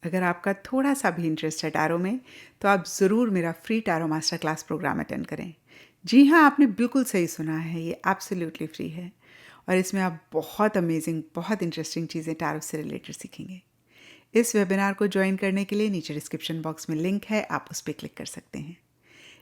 अगर आपका थोड़ा सा भी इंटरेस्ट है टैरो में, तो आप ज़रूर मेरा free tarot master class program attend करें। जी हाँ, आपने बिल्कुल सही सुना है, ये एब्सोल्युटली फ्री है और इसमें आप बहुत अमेजिंग, बहुत इंटरेस्टिंग चीज़ें टैरो से रिलेटेड सीखेंगे। इस वेबिनार को ज्वाइन करने के लिए नीचे डिस्क्रिप्शन बॉक्स में लिंक है, आप उस पर क्लिक कर सकते हैं।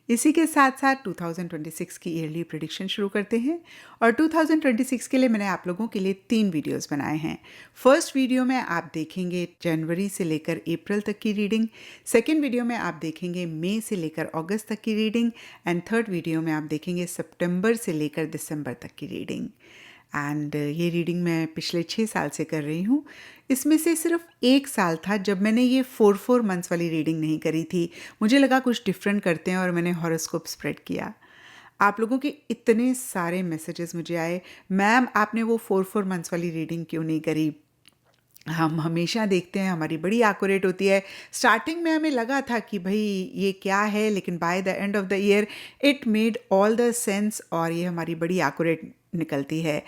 इसी के साथ साथ 2026 की ईयरली प्रेडिक्शन शुरू करते हैं और 2026 के लिए मैंने आप लोगों के लिए 3 वीडियोस बनाए हैं। फर्स्ट वीडियो में आप देखेंगे जनवरी से लेकर अप्रैल तक की रीडिंग, सेकेंड वीडियो में आप देखेंगे मई से लेकर अगस्त तक की रीडिंग एंड थर्ड वीडियो में आप देखेंगे सितंबर से लेकर दिसंबर तक की रीडिंग। एंड ये रीडिंग मैं पिछले 6 साल से कर रही हूँ। इसमें से सिर्फ 1 साल था जब मैंने ये 4 मंथ्स वाली रीडिंग नहीं करी थी। मुझे लगा कुछ डिफरेंट करते हैं और मैंने हॉरोस्कोप स्प्रेड किया। आप लोगों के इतने सारे मैसेजेस मुझे आए, मैम आपने वो 4 मंथ्स वाली रीडिंग क्यों नहीं करी? हम हमेशा देखते हैं हमारी बड़ी एक्यूरेट होती है। स्टार्टिंग में हमें लगा था कि भाई ये क्या है, लेकिन by the end of the year it made all the sense और ये हमारी बड़ी एक्यूरेट निकलती है।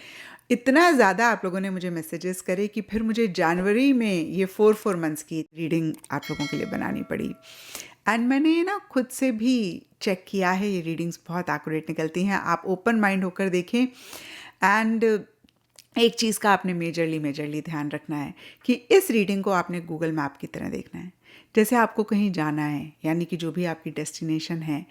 इतना ज़्यादा आप लोगों ने मुझे मैसेजेस करे कि फिर मुझे जनवरी में ये 4 मंथ्स की रीडिंग आप लोगों के लिए बनानी पड़ी। एंड मैंने ना खुद से भी चेक किया है, ये रीडिंग्स बहुत एक्यूरेट निकलती हैं। आप ओपन माइंड होकर देखें। एंड एक चीज़ का आपने मेजरली ध्यान रखना है कि इस रीडिंग को आपने गूगल मैप की तरह देखना है। जैसे आपको कहीं जाना है, यानी कि जो भी आपकी डेस्टिनेशन है,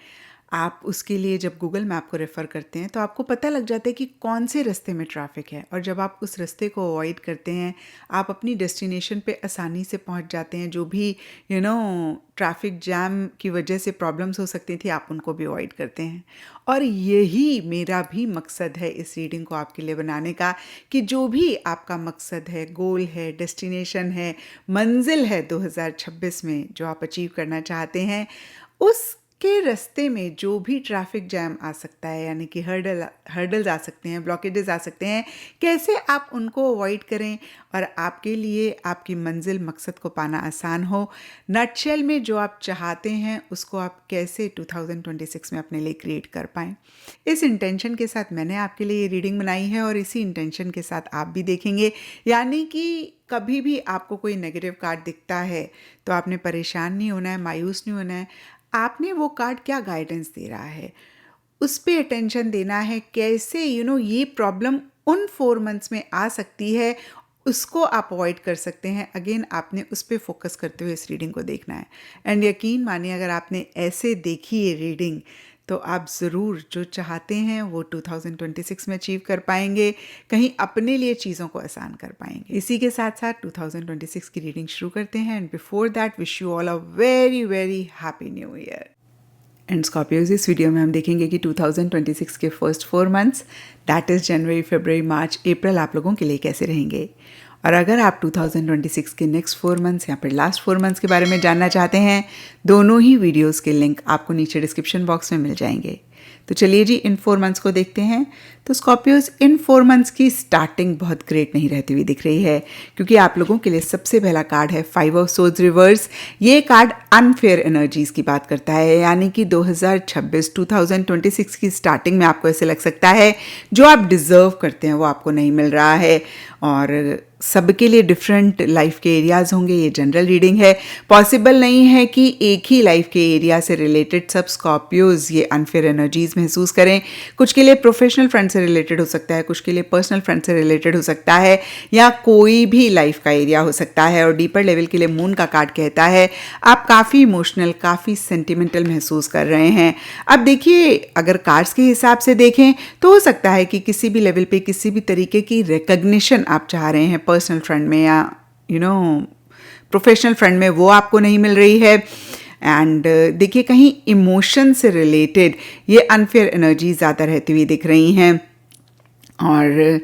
आप उसके लिए जब गूगल मैप को रेफ़र करते हैं तो आपको पता लग जाता है कि कौन से रास्ते में ट्रैफिक है और जब आप उस रास्ते को अवॉइड करते हैं, आप अपनी डेस्टिनेशन पे आसानी से पहुंच जाते हैं। जो भी ट्रैफिक जैम की वजह से प्रॉब्लम्स हो सकती थी, आप उनको भी अवॉइड करते हैं। और यही मेरा भी मकसद है इस रीडिंग को आपके लिए बनाने का, कि जो भी आपका मकसद है, गोल है, डेस्टिनेशन है, मंजिल है 2026 में जो आप अचीव करना चाहते हैं, उस के रास्ते में जो भी ट्रैफिक जैम आ सकता है, यानी कि हर्डल्स आ सकते हैं, ब्लॉकेजेस आ सकते हैं, कैसे आप उनको अवॉइड करें और आपके लिए आपकी मंजिल, मकसद को पाना आसान हो। नटशेल में जो आप चाहते हैं उसको आप कैसे 2026 में अपने लिए क्रिएट कर पाएँ। इस इंटेंशन के साथ मैंने आपके लिए ये रीडिंग बनाई है और इसी इंटेंशन के साथ आप भी देखेंगे। यानी कि कभी भी आपको कोई नेगेटिव कार्ड दिखता है तो आपने परेशान नहीं होना है, मायूस नहीं होना है। आपने वो कार्ड क्या गाइडेंस दे रहा है, उस पे अटेंशन देना है। कैसे ये प्रॉब्लम उन 4 मंथ्स में आ सकती है, उसको आप अवॉइड कर सकते हैं। अगेन आपने उस पे फोकस करते हुए इस रीडिंग को देखना है। एंड यकीन मानिए, अगर आपने ऐसे देखी ये रीडिंग तो आप ज़रूर जो चाहते हैं वो 2026 में अचीव कर पाएंगे, कहीं अपने लिए चीज़ों को आसान कर पाएंगे। इसी के साथ साथ 2026 की रीडिंग शुरू करते हैं। And before that wish you all a very very happy new year. And Scorpios, इस वीडियो में हम देखेंगे कि 2026 के first 4 months, that is January, February, March, April, आप लोगों के लिए कैसे रहेंगे। और अगर आप 2026 के नेक्स्ट 4 मंथ्स या फिर लास्ट 4 मंथ्स के बारे में जानना चाहते हैं, दोनों ही वीडियोस के लिंक आपको नीचे डिस्क्रिप्शन बॉक्स में मिल जाएंगे। तो चलिए जी, इन 4 मंथ्स को देखते हैं। तो स्कॉर्पियोज, इन 4 मंथ्स की स्टार्टिंग बहुत ग्रेट नहीं रहती हुई दिख रही है, क्योंकि आप लोगों के लिए सबसे पहला कार्ड है 5 ऑफ सोर्ड्स रिवर्स। ये कार्ड अनफेयर एनर्जीज की बात करता है, यानी कि 2026 की स्टार्टिंग में आपको ऐसे लग सकता है जो आप डिज़र्व करते हैं वो आपको नहीं मिल रहा है। और सबके लिए डिफरेंट लाइफ के एरियाज़ होंगे। ये जनरल रीडिंग है, पॉसिबल नहीं है कि एक ही लाइफ के एरिया से रिलेटेड सब स्कॉर्पियोज ये अनफेयर एनर्जीज महसूस करें। कुछ के लिए प्रोफेशनल फ्रंट से रिलेटेड हो सकता है, कुछ के लिए पर्सनल फ्रंट से रिलेटेड हो सकता है, या कोई भी लाइफ का एरिया हो सकता है। और डीपर लेवल के लिए मून का कार्ड कहता है आप काफ़ी इमोशनल, काफ़ी सेंटिमेंटल महसूस कर रहे हैं। अब देखिए, अगर कार्ड्स के हिसाब से देखें तो हो सकता है कि किसी भी लेवल पे किसी भी तरीके की रिकग्निशन आप चाह रहे हैं पर्सनल फ्रंट में या प्रोफेशनल फ्रंट में, वो आपको नहीं मिल रही है। एंड देखिए, कहीं इमोशन से रिलेटेड ये अनफेयर एनर्जी ज़्यादा रहती हुई दिख रही हैं। और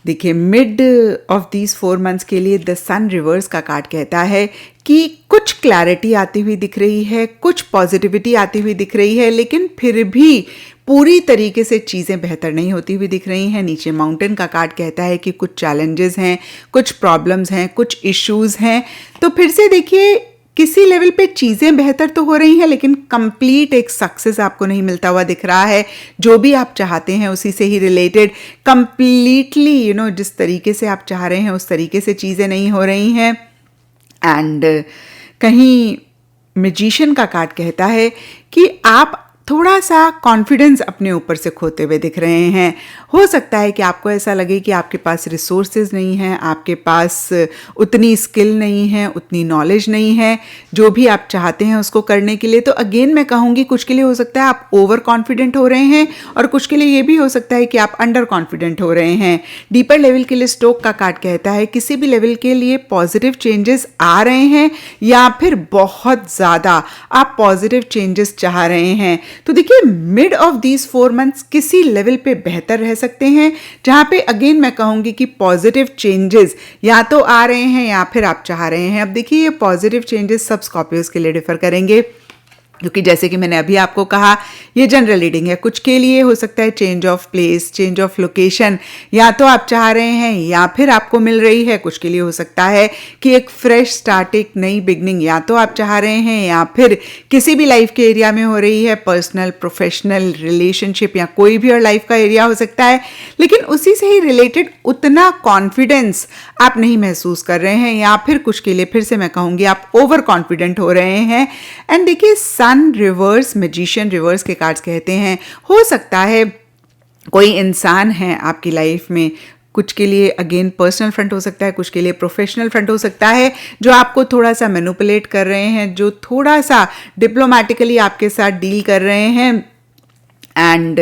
देखिए, मिड ऑफ दीज 4 मंथ्स के लिए द सन रिवर्स का कार्ड कहता है कि कुछ क्लैरिटी आती हुई दिख रही है, कुछ पॉजिटिविटी आती हुई दिख रही है, लेकिन फिर भी पूरी तरीके से चीज़ें बेहतर नहीं होती हुई दिख रही हैं। नीचे माउंटेन का कार्ड कहता है कि कुछ चैलेंजेस हैं, कुछ प्रॉब्लम्स हैं, कुछ इश्यूज हैं। तो फिर से देखिए, किसी लेवल पे चीज़ें बेहतर तो हो रही हैं, लेकिन कंप्लीट एक सक्सेस आपको नहीं मिलता हुआ दिख रहा है। जो भी आप चाहते हैं उसी से ही रिलेटेड कंप्लीटली जिस तरीके से आप चाह रहे हैं उस तरीके से चीज़ें नहीं हो रही हैं। एंड कहीं मैजिशियन का कार्ड कहता है कि आप थोड़ा सा कॉन्फिडेंस अपने ऊपर से खोते हुए दिख रहे हैं। हो सकता है कि आपको ऐसा लगे कि आपके पास रिसोर्सेज नहीं हैं, आपके पास उतनी स्किल नहीं है, उतनी नॉलेज नहीं है जो भी आप चाहते हैं उसको करने के लिए। तो अगेन मैं कहूँगी कुछ के लिए हो सकता है आप ओवर कॉन्फिडेंट हो रहे हैं और कुछ के लिए ये भी हो सकता है कि आप अंडर कॉन्फिडेंट हो रहे हैं। डीपर लेवल के लिए स्टोक का कार्ड कहता है किसी भी लेवल के लिए पॉजिटिव चेंजेस आ रहे हैं या फिर बहुत ज़्यादा आप पॉजिटिव चेंजेस चाह रहे हैं। तो देखिए मिड ऑफ दीज 4 मंथ्स किसी लेवल पे बेहतर रह सकते हैं जहाँ पे अगेन मैं कहूँगी कि पॉजिटिव चेंजेस या तो आ रहे हैं या फिर आप चाह रहे हैं। अब देखिए ये पॉजिटिव चेंजेस सब स्कॉर्पियोज के लिए डिफर करेंगे क्योंकि जैसे कि मैंने अभी आपको कहा ये जनरल रीडिंग है। कुछ के लिए हो सकता है change of place, change of location या तो आप चाह रहे हैं या फिर आपको मिल रही है। कुछ के लिए हो सकता है कि एक फ्रेश स्टार्ट, एक नई बिगनिंग या तो आप चाह रहे हैं या फिर किसी भी लाइफ के एरिया में हो रही है, पर्सनल, प्रोफेशनल, रिलेशनशिप या कोई भी और लाइफ का एरिया हो सकता है। लेकिन उसी से ही रिलेटेड उतना कॉन्फिडेंस आप नहीं महसूस कर रहे हैं या फिर कुछ के लिए फिर से मैं कहूँगी आप ओवर कॉन्फिडेंट हो रहे हैं। एंड देखिए सन रिवर्स, मैजिशियन रिवर्स के कार्ड्स कहते हैं हो सकता है कोई इंसान है आपकी लाइफ में, कुछ के लिए अगेन पर्सनल फ्रंट हो सकता है, कुछ के लिए प्रोफेशनल फ्रंट हो सकता है, जो आपको थोड़ा सा मैनिपुलेट कर रहे हैं, जो थोड़ा सा डिप्लोमेटिकली आपके साथ डील कर रहे हैं। And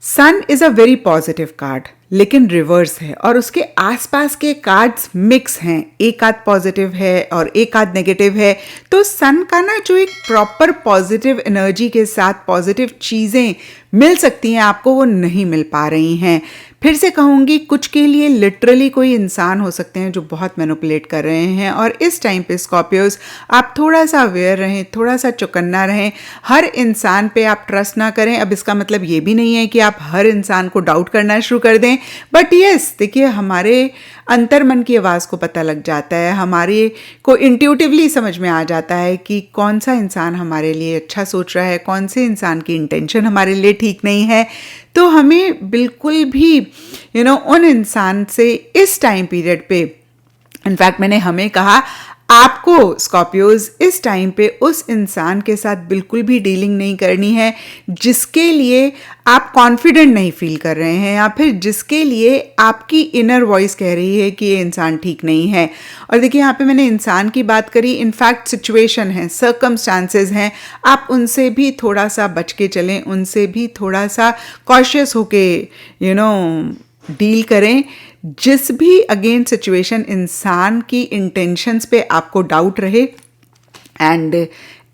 sun is a very positive card लेकिन रिवर्स है और उसके आसपास के कार्ड्स मिक्स हैं, एक आध पॉजिटिव है और एक आध नेगेटिव है। तो सन का ना जो एक प्रॉपर पॉजिटिव एनर्जी के साथ पॉजिटिव चीज़ें मिल सकती हैं आपको वो नहीं मिल पा रही हैं। फिर से कहूँगी कुछ के लिए लिटरली कोई इंसान हो सकते हैं जो बहुत मैनिपुलेट कर रहे हैं और इस टाइम पे स्कॉर्पियोज आप थोड़ा सा अवेयर रहें, थोड़ा सा चौकन्ना रहें। हर इंसान पे आप ट्रस्ट ना करें। अब इसका मतलब ये भी नहीं है कि आप हर इंसान को डाउट करना शुरू कर दें, बट यस देखिए हमारे अंतर्मन की आवाज़ को पता लग जाता है, हमारे को इंट्यूटिवली समझ में आ जाता है कि कौन सा इंसान हमारे लिए अच्छा सोच रहा है, कौन से इंसान की इंटेंशन हमारे लिए ठीक नहीं है। तो हमें बिल्कुल भी उन इंसान से इस टाइम पीरियड पे, इनफैक्ट मैंने हमें कहा आपको स्कॉर्पियोज इस टाइम पे उस इंसान के साथ बिल्कुल भी डीलिंग नहीं करनी है जिसके लिए आप कॉन्फिडेंट नहीं फील कर रहे हैं या फिर जिसके लिए आपकी इनर वॉइस कह रही है कि ये इंसान ठीक नहीं है। और देखिए यहाँ पे मैंने इंसान की बात करी, इनफैक्ट सिचुएशन है, सर्कमस्टांसेस हैं, आप उनसे भी थोड़ा सा बच के चलें, उनसे भी थोड़ा सा कॉशियस होके डील करें। जिस भी अगेन सिचुएशन इंसान की इंटेंशंस पे आपको डाउट रहे। And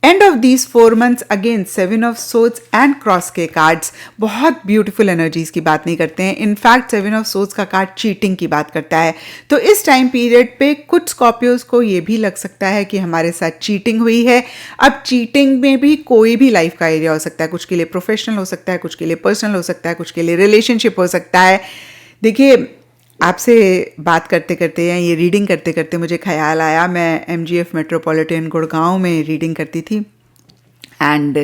end of these 4 months again 7 of swords and cross के कार्ड्स बहुत ब्यूटीफुल एनर्जीज की बात नहीं करते हैं। इनफैक्ट 7 ऑफ सोर्ड्स का कार्ड चीटिंग की बात करता है। तो इस टाइम पीरियड पे कुछ स्कॉर्पियोज को ये भी लग सकता है कि हमारे साथ चीटिंग हुई है। अब चीटिंग में भी कोई भी लाइफ का एरिया हो सकता है, कुछ के लिए प्रोफेशनल हो सकता है, कुछ के लिए पर्सनल हो सकता है, कुछ के लिए रिलेशनशिप हो सकता है। देखिए आपसे बात करते करते या ये रीडिंग करते करते मुझे ख्याल आया, मैं MGF मेट्रोपॉलिटन गुड़गांव में रीडिंग करती थी एंड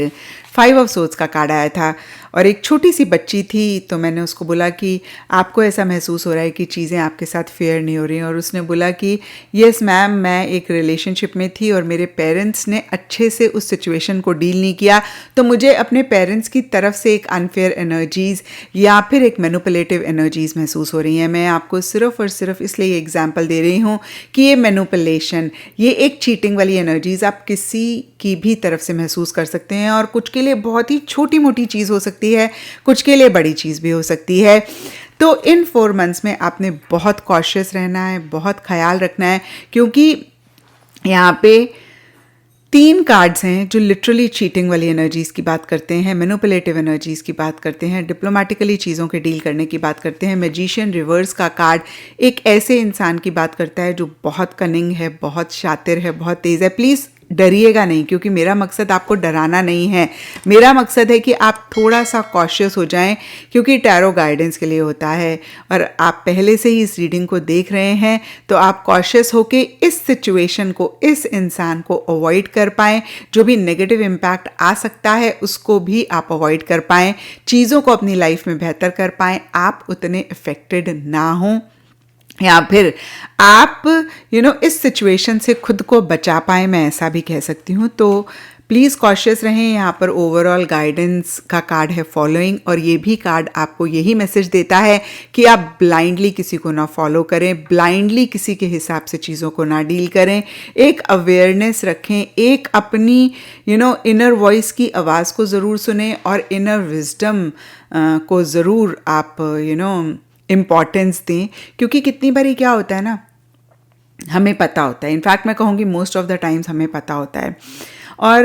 5 ऑफ सोर्ड्स का कार्ड आया था और एक छोटी सी बच्ची थी। तो मैंने उसको बोला कि आपको ऐसा महसूस हो रहा है कि चीज़ें आपके साथ फेयर नहीं हो रही हैं, और उसने बोला कि यस मैम, मैं एक रिलेशनशिप में थी और मेरे पेरेंट्स ने अच्छे से उस सिचुएशन को डील नहीं किया, तो मुझे अपने पेरेंट्स की तरफ से एक अनफेयर एनर्जीज़ या फिर एक मैनिपुलेटिव एनर्जीज़ महसूस हो रही हैं। मैं आपको सिर्फ और सिर्फ इसलिए ये एग्जाम्पल दे रही हूँ कि ये मैनिपुलेशन, ये एक चीटिंग वाली एनर्जीज़ आप किसी की भी तरफ से महसूस कर सकते हैं और कुछ के लिए बहुत ही छोटी मोटी चीज़ हो सकती है, कुछ के लिए बड़ी चीज़ भी हो सकती है। तो इन 4 मंथ्स में आपने बहुत कॉशियस रहना है, बहुत ख्याल रखना है, क्योंकि यहाँ पे 3 कार्ड्स हैं जो लिटरली चीटिंग वाली एनर्जीज़ की बात करते हैं, मैनिपुलेटिव एनर्जीज़ की बात करते हैं, डिप्लोमेटिकली चीज़ों के डील करने की बात करते हैं। मैजिशियन रिवर्स का कार्ड एक ऐसे इंसान की बात करता है जो बहुत कनिंग है, बहुत शातिर है, बहुत तेज़ है। प्लीज़ डरिएगा नहीं, क्योंकि मेरा मकसद आपको डराना नहीं है। मेरा मकसद है कि आप थोड़ा सा कॉशियस हो जाएं, क्योंकि टैरो गाइडेंस के लिए होता है और आप पहले से ही इस रीडिंग को देख रहे हैं, तो आप कॉशियस होके इस सिचुएशन को, इस इंसान को अवॉइड कर पाएँ। जो भी नेगेटिव इम्पैक्ट आ सकता है उसको भी आप अवॉइड कर पाएँ, चीज़ों को अपनी लाइफ में बेहतर कर पाएँ, आप उतने अफेक्टेड ना हों। या फिर आप इस सिचुएशन से खुद को बचा पाएँ, मैं ऐसा भी कह सकती हूँ। तो प्लीज़ कॉशियस रहें। यहाँ पर ओवरऑल गाइडेंस का कार्ड है फॉलोइंग, और ये भी कार्ड आपको यही मैसेज देता है कि आप ब्लाइंडली किसी को ना फॉलो करें, ब्लाइंडली किसी के हिसाब से चीज़ों को ना डील करें। एक अवेयरनेस रखें, एक अपनी इनर वॉइस की आवाज़ को ज़रूर सुनें, और इनर विजडम को ज़रूर आप इम्पॉर्टेंस दें। क्योंकि कितनी बारी क्या होता है ना, हमें पता होता है, इनफैक्ट मैं कहूँगी मोस्ट ऑफ द टाइम्स हमें पता होता है, और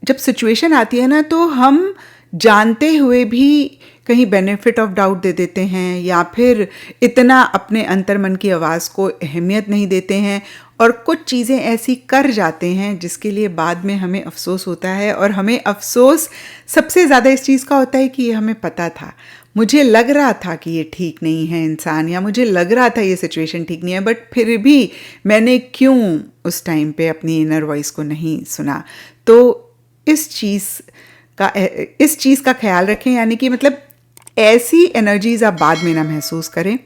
जब सिचुएशन आती है ना तो हम जानते हुए भी कहीं बेनिफिट ऑफ डाउट दे देते हैं, या फिर इतना अपने अंतर्मन की आवाज़ को अहमियत नहीं देते हैं, और कुछ चीज़ें ऐसी कर जाते हैं जिसके लिए बाद में हमें अफसोस होता है। और हमें अफसोस सबसे ज़्यादा इस चीज़ का होता है कि ये हमें पता था, मुझे लग रहा था कि ये ठीक नहीं है इंसान, या मुझे लग रहा था ये सिचुएशन ठीक नहीं है, बट फिर भी मैंने क्यों उस टाइम पे अपनी इनर वॉइस को नहीं सुना। तो इस चीज़ का ख्याल रखें, यानी कि मतलब ऐसी एनर्जीज आप बाद में ना महसूस करें।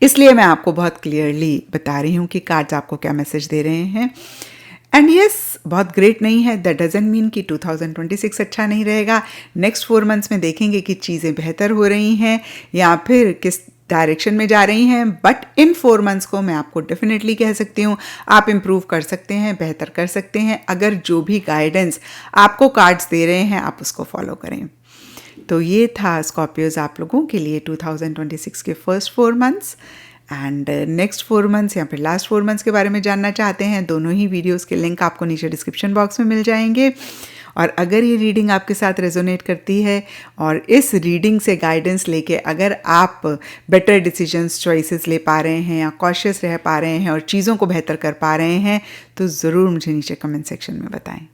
इसलिए मैं आपको बहुत क्लियरली बता रही हूँ कि कार्ड्स आपको क्या मैसेज दे रहे हैं। एंड यस, बहुत ग्रेट नहीं है, दैट डजंट मीन कि 2026 अच्छा नहीं रहेगा। नेक्स्ट 4 मंथ्स में देखेंगे कि चीज़ें बेहतर हो रही हैं या फिर किस डायरेक्शन में जा रही हैं, बट इन 4 मंथ्स को मैं आपको डेफिनेटली कह सकती हूँ आप इम्प्रूव कर सकते हैं, बेहतर कर सकते हैं, अगर जो भी गाइडेंस आपको कार्ड्स दे रहे हैं आप उसको फॉलो करें। तो ये था स्कॉर्पियोज आप लोगों के लिए 2026 के first 4 months. And next 4 months या फिर लास्ट 4 मंथ्स के बारे में जानना चाहते हैं, दोनों ही वीडियोस के लिंक आपको नीचे डिस्क्रिप्शन बॉक्स में मिल जाएंगे। और अगर ये रीडिंग आपके साथ रेजोनेट करती है और इस रीडिंग से गाइडेंस लेके अगर आप बेटर डिसीजंस चॉइसेस ले पा रहे हैं या कॉशियस रह पा रहे हैं और चीज़ों को बेहतर कर पा रहे हैं, तो ज़रूर मुझे नीचे कमेंट सेक्शन में बताएं।